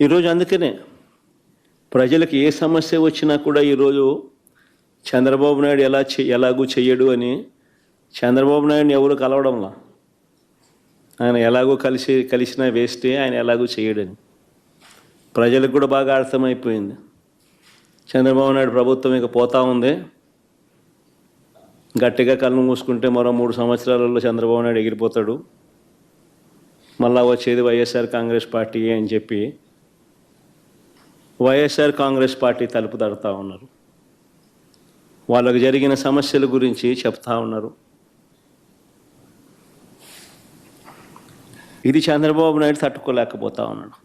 ఈరోజు అందుకనే ప్రజలకు ఏ సమస్య వచ్చినా కూడా ఈరోజు చంద్రబాబు నాయుడు ఎలాగూ చెయ్యడు అని చంద్రబాబు నాయుడిని ఎవరు కలవడంలా. ఆయన ఎలాగో కలిసినా వేస్టే, ఆయన ఎలాగూ చేయడని ప్రజలకు కూడా బాగా అర్థమైపోయింది. చంద్రబాబు నాయుడు ప్రభుత్వం ఇక పోతా ఉంది. గట్టిగా కళ్ళు మూసుకుంటే మరో 3 సంవత్సరాలలో చంద్రబాబు నాయుడు ఎగిరిపోతాడు. మళ్ళా వచ్చేది వైఎస్ఆర్ కాంగ్రెస్ పార్టీ అని చెప్పి వైఎస్ఆర్ కాంగ్రెస్ పార్టీ తలుపు తడుతూ ఉన్నారు. వాళ్ళకు జరిగిన సమస్యల గురించి చెప్తా ఉన్నారు. ఇది చంద్రబాబు నాయుడు తట్టుకోలేకపోతా ఉన్నాడు.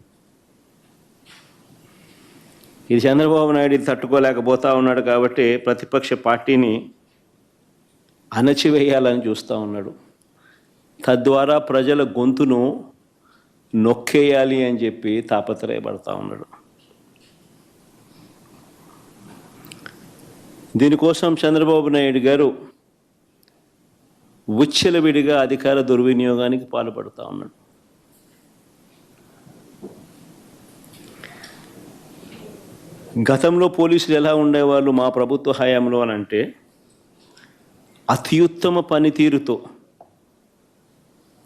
తట్టుకోలేకపోతా ఉన్నాడు కాబట్టి ప్రతిపక్ష పార్టీని అణచివేయాలని చూస్తూ ఉన్నాడు. తద్వారా ప్రజల గొంతును నొక్కేయాలి అని చెప్పి తాపత్రయపడతా ఉన్నాడు. దీనికోసం చంద్రబాబు నాయుడు గారు విచ్చలవిడిగా అధికార దుర్వినియోగానికి పాల్పడుతూ ఉన్నాడు. గతంలో పోలీసులు ఎలా ఉండేవాళ్ళు మా ప్రభుత్వ హయాంలో అని అంటే అత్యుత్తమ పనితీరుతో,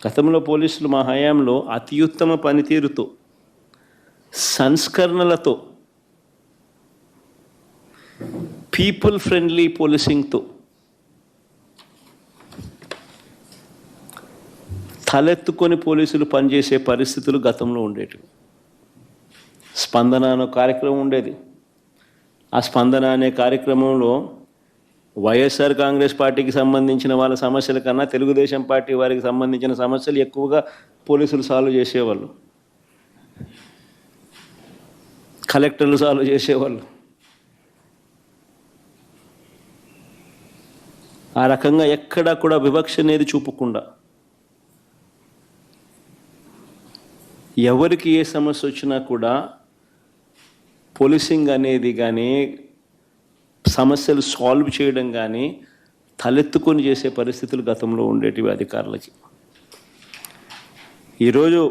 గతంలో పోలీసులు మా హయాంలో అత్యుత్తమ పనితీరుతో, సంస్కరణలతో, పీపుల్ ఫ్రెండ్లీ పోలీసింగ్తో తలెత్తుకొని పోలీసులు పనిచేసే పరిస్థితులు గతంలో ఉండేటివి. స్పందన అనే కార్యక్రమం ఉండేది. ఆ స్పందన అనే కార్యక్రమంలో వైఎస్ఆర్ కాంగ్రెస్ పార్టీకి సంబంధించిన వాళ్ళ సమస్యల కన్నా తెలుగుదేశం పార్టీ వారికి సంబంధించిన సమస్యలు ఎక్కువగా పోలీసులు సాల్వ్ చేసేవాళ్ళు, కలెక్టర్లు సాల్వ్ చేసేవాళ్ళు. ఆ రకంగా ఎక్కడా కూడా వివక్ష అనేది చూపకుండా ఎవరికి ఏ సమస్య వచ్చినా కూడా పోలీసింగ్ అనేది కానీ సమస్యలు సాల్వ్ చేయడం కానీ తలెత్తుకొని చేసే పరిస్థితులు గతంలో ఉండేటివి అధికారులకి. ఈరోజు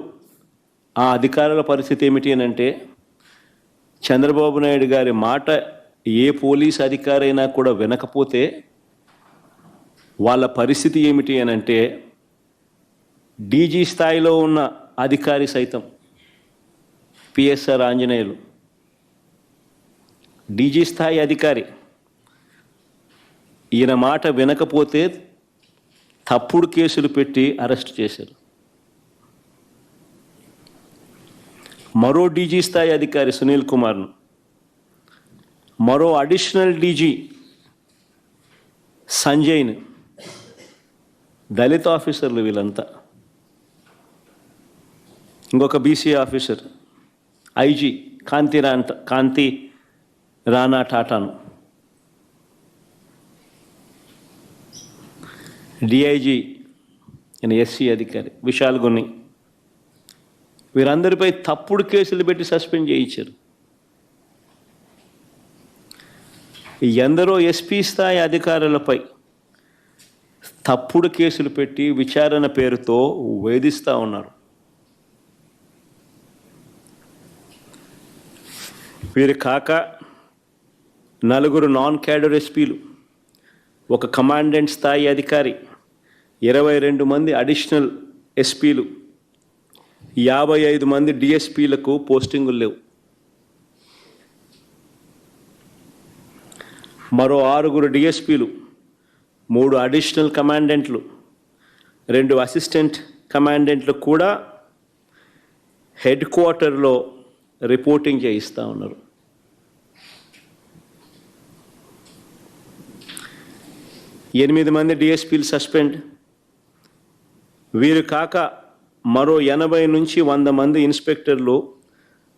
ఆ అధికారుల పరిస్థితి ఏమిటి అని అంటే చంద్రబాబు నాయుడు గారి మాట ఏ పోలీస్ అధికారైనా కూడా వినకపోతే వాళ్ళ పరిస్థితి ఏమిటి అని అంటే డీజీ స్థాయిలో ఉన్న అధికారి సైతం, పిఎస్ఆర్ ఆంజనేయులు డీజీ స్థాయి అధికారి, ఈయన మాట వినకపోతే తప్పుడు కేసులు పెట్టి అరెస్ట్ చేశారు. మరో డీజీ స్థాయి అధికారి సునీల్ కుమార్ను, మరో అడిషనల్ డీజీ సంజయ్ను, దళిత ఆఫీసర్లు వీళ్ళంతా, ఇంకొక బీసీ ఆఫీసర్ ఐజీ కాంతి రాణా టాటాను, డిఐజీ ఎస్సీ అధికారి విశాల్ గున్ని, వీరందరిపై తప్పుడు కేసులు పెట్టి సస్పెండ్ చేయించారు. ఎందరో ఎస్పీ స్థాయి అధికారులపై తప్పుడు కేసులు పెట్టి విచారణ పేరుతో వేధిస్తూ ఉన్నారు. వీరు కాక 4 నాన్ క్యాడర్ ఎస్పీలు, ఒక కమాండెంట్ స్థాయి అధికారి, 22 మంది అడిషనల్ ఎస్పీలు, 55 మంది డిఎస్పీలకు పోస్టింగులు లేవు. మరో 6 డిఎస్పీలు, 3 అడిషనల్ కమాండెంట్లు, 2 అసిస్టెంట్ కమాండెంట్లు కూడా హెడ్ క్వార్టర్లో రిపోర్టింగ్ చేయిస్తూ ఉన్నారు. ఎనిమిది మంది డిఎస్పీలు సస్పెండ్. వీరు కాక మరో 80 నుంచి 100 మంది ఇన్స్పెక్టర్లు,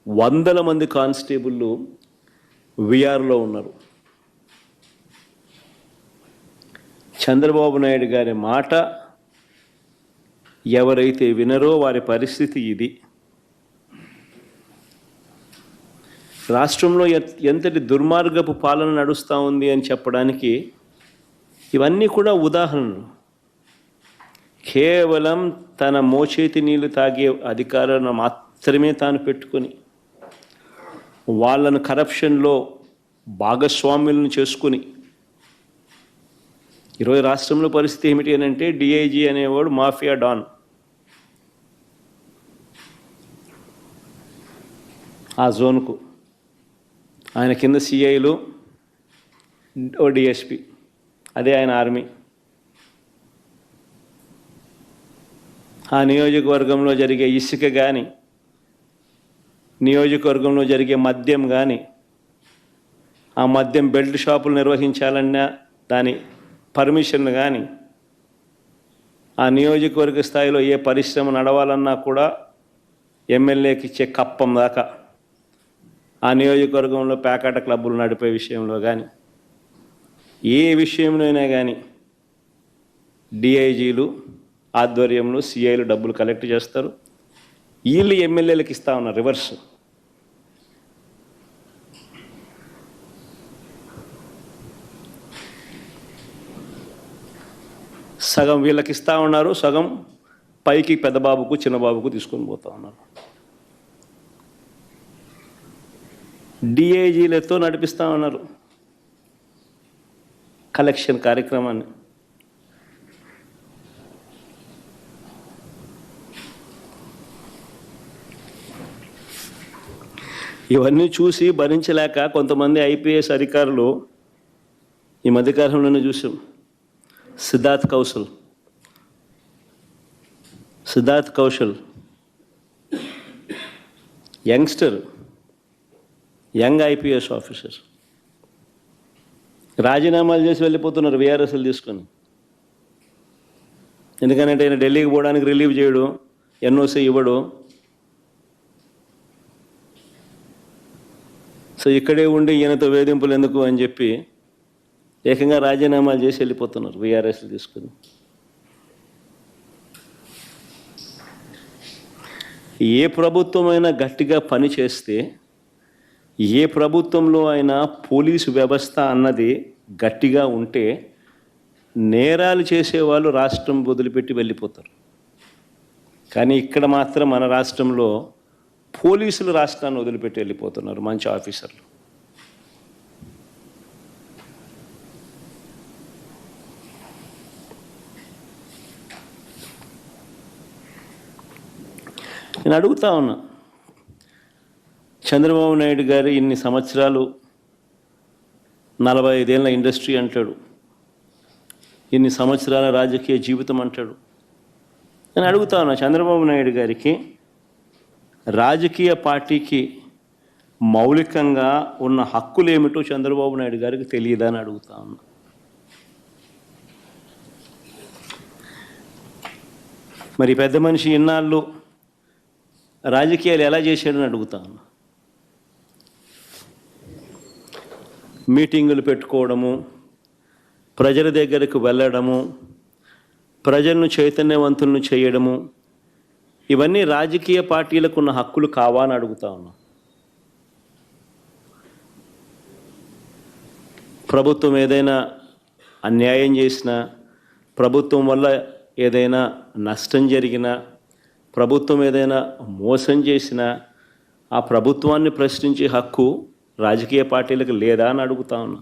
100 మంది కానిస్టేబుళ్ళు విఆర్లో ఉన్నారు. చంద్రబాబు నాయుడు గారి మాట ఎవరైతే వినరో వారి పరిస్థితి ఇది. రాష్ట్రంలో ఎంతటి దుర్మార్గపు పాలన నడుస్తూ ఉంది అని చెప్పడానికి ఇవన్నీ కూడా ఉదాహరణలు. కేవలం తన మోచేతి నీళ్లు తాగే అధికారాన్ని మాత్రమే తాను పెట్టుకొని వాళ్ళను కరప్షన్లో భాగస్వాములను చేసుకుని ఈరోజు రాష్ట్రంలో పరిస్థితి ఏమిటి అని అంటే డిఐజీ అనేవాడు మాఫియా డాన్. ఆ జోన్కు ఆయన కింద సిఐలు, ఓ డిఎస్పి, అదే ఆయన ఆర్మీ. ఆ నియోజకవర్గంలో జరిగే ఇసుక కానీ, నియోజకవర్గంలో జరిగే మద్యం కానీ, ఆ మద్యం బెల్ట్ షాపులు నిర్వహించాలన్నా దాని పర్మిషన్లు కానీ, ఆ నియోజకవర్గ స్థాయిలో ఏ పరిశ్రమ నడవాలన్నా కూడా ఎమ్మెల్యేకి ఇచ్చే కప్పం దాకా, ఆ నియోజకవర్గంలో పేకాట క్లబ్బులు నడిపే విషయంలో కానీ, ఏ విషయంలోనైనా కానీ డిఐజీలు ఆధ్వర్యంలో సిఐలు డబ్బులు కలెక్ట్ చేస్తారు. వీళ్ళు ఎమ్మెల్యేలకు ఇస్తా ఉన్నారు రివర్స్. సగం వీళ్ళకి ఇస్తూ ఉన్నారు, సగం పైకి పెద్దబాబుకు చిన్నబాబుకు తీసుకొని పోతూ ఉన్నారు. డిఐజీలతో నడిపిస్తూ ఉన్నారు కలెక్షన్ కార్యక్రమాన్ని. ఇవన్నీ చూసి భరించలేక కొంతమంది ఐపీఎస్ అధికారులు ఈ మధ్యకాలంలోనే చూసాం. Siddharth Kaushal youngster, young IPS officer రాజీనామాలు చేసి వెళ్ళిపోతున్నారు వీఆర్ఎస్లు తీసుకొని. ఎందుకంటే ఆయన ఢిల్లీకి పోవడానికి రిలీవ్ చేయడు, ఎన్ఓసి ఇవ్వడు. సో ఇక్కడే ఉండి ఈయనతో వేధింపులు ఎందుకు అని చెప్పి ఏకంగా రాజీనామాలు చేసి వెళ్ళిపోతున్నారు వీఆర్ఎస్లు తీసుకుని. ఏ ప్రభుత్వమైనా గట్టిగా పని చేస్తే, ఏ ప్రభుత్వంలో అయినా పోలీసు వ్యవస్థ అన్నది గట్టిగా ఉంటే నేరాలు చేసేవాళ్ళు రాష్ట్రం వదిలిపెట్టి వెళ్ళిపోతారు. కానీ ఇక్కడ మాత్రం మన రాష్ట్రంలో పోలీసులు రాష్ట్రాన్ని వదిలిపెట్టి వెళ్ళిపోతున్నారు మంచి ఆఫీసర్లు. నేను అడుగుతా ఉన్నా, చంద్రబాబు నాయుడు గారు ఇన్ని సంవత్సరాలు 45 ఏళ్ళ ఇండస్ట్రీ అంటాడు, ఇన్ని సంవత్సరాల రాజకీయ జీవితం అంటాడు. నేను అడుగుతా ఉన్నా, చంద్రబాబు నాయుడు గారికి రాజకీయ పార్టీకి మౌలికంగా ఉన్న హక్కులు ఏమిటో చంద్రబాబు నాయుడు గారికి తెలియదా అని అడుగుతా ఉన్నా. మరి పెద్ద మనిషి ఇన్నాళ్ళు రాజకీయాలు ఎలా చేశాడని అడుగుతా ఉన్నా. మీటింగులు పెట్టుకోవడము, ప్రజల దగ్గరకు వెళ్ళడము, ప్రజలను చైతన్యవంతులను చేయడము, ఇవన్నీ రాజకీయ పార్టీలకు ఉన్న హక్కులు కావా అని అడుగుతా ఉన్నా. ప్రభుత్వం ఏదైనా అన్యాయం చేసినా, ప్రభుత్వం వల్ల ఏదైనా నష్టం జరిగినా, ప్రభుత్వం ఏదైనా మోసం చేసినా ఆ ప్రభుత్వాన్ని ప్రశ్నించే హక్కు రాజకీయ పార్టీలకు లేదా అని అడుగుతా ఉన్నా.